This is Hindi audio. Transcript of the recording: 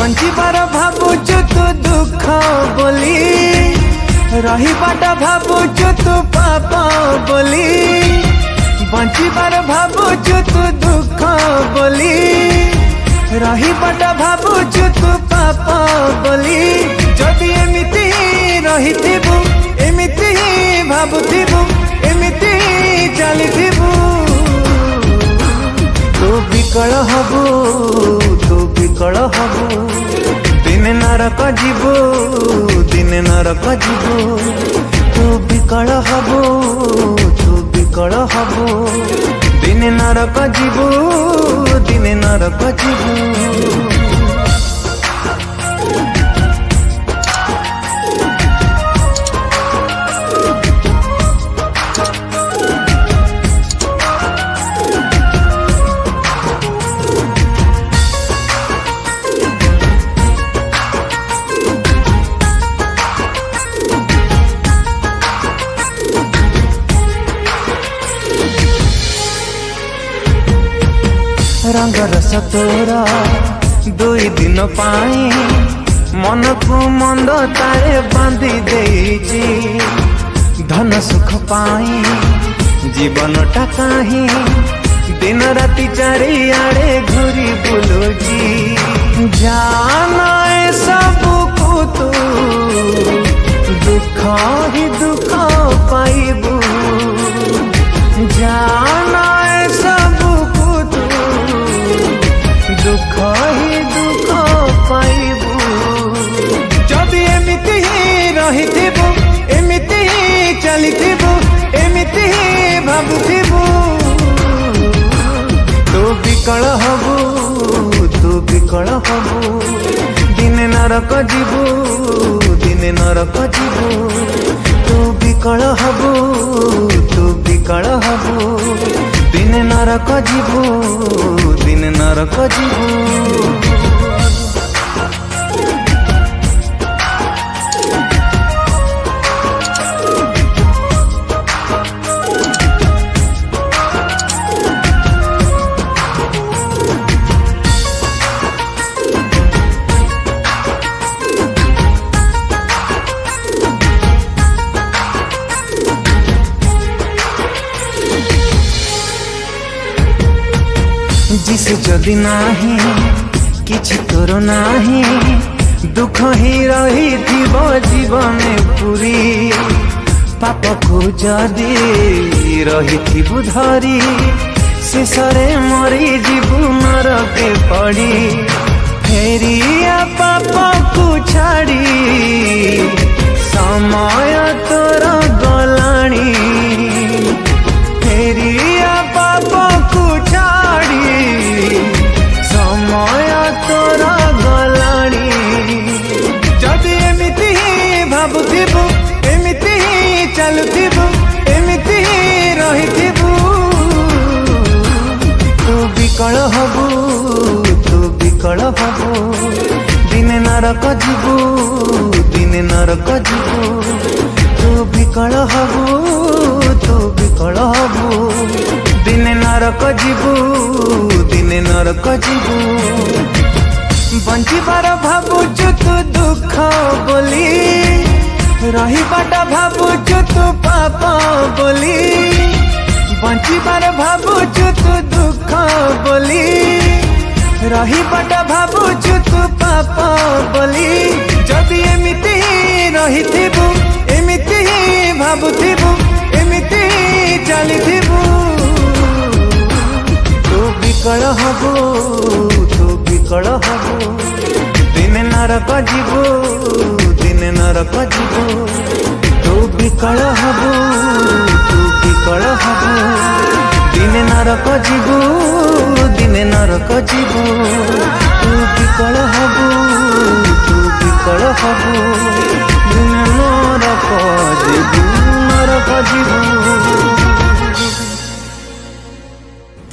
बंचिबार भावुचु तू दुख बोली रहीबाटा भावुचु तू पाप बोली बंचिबार भावुचु तू दुख बोली रहीबाटा भावुचु तू पाप बोली जदि एमिति रहिथिबु एमिति भावुथिबु एमिति चलिथिबु तू विकल हबु तू विकल हबु दिने नरक जीवु दिने नरक जीवु तू विकल हबु तू विकल हबु दिने नरक जीवु दिने नरक जीवु रंग रस तोरा दुई दिन पाई मन को मंद तारे बांधी देची धन सुख पाई जीवन टा काही दिन राति चारिआडे घूरी बुलुची जाना ए सब को तू दुख ही दुख पाइबू जाना ए सब दुख ही दुख पाइबू जदि एमिति ही रहिथिबु एमिति ही चलिथिबु एमिति ही भाबुथिबु तू विकल हबु तू विकल हबु दिने नरक जीवु दिने नरक जीवु तू विकल हबु तू विकल हबु दिने नरक जीवु दिने नरक जीवु जिसे जदि नाही किछि तोर नाही दुख ही रही थीबो जीवन पूरी पाप को जदि रही थीबु धरी शेषरे मरी जीवु नरके पड़ी फेरिया पाप को छाड़ी समय तोर गलाणी फेरिया पाप को छाड़ी समय तोरा गलाणी जदि एमिति ही भाबुथिबु एमिति ही चलुथिबु एमिति ही रहिथिबु तू विकल हबु तू विकल हबु दिने नरक जीवु दिने नरक जीवु तू विकल हबु तू विकल हबु दिने नरक जीवु दिने नरक जीवु बंचिबार भावुचु तू दुख बोली रहीबाटा भावुचु तू पाप बोली बंचिबार भावुचु तू दुख बोली रहीबाटा भावुचु तू पाप बोली जदि एमिति ही रहिथिबु एमिति ही भाबुथिबु एमिति ही चलिथिबु तू विकल हबु तू विकल हबु दिने नरक जीवु दिने नरक जीवु तू विकल हबु तू विकल हबु दिने नरक जीवु दिने नरक जीवु।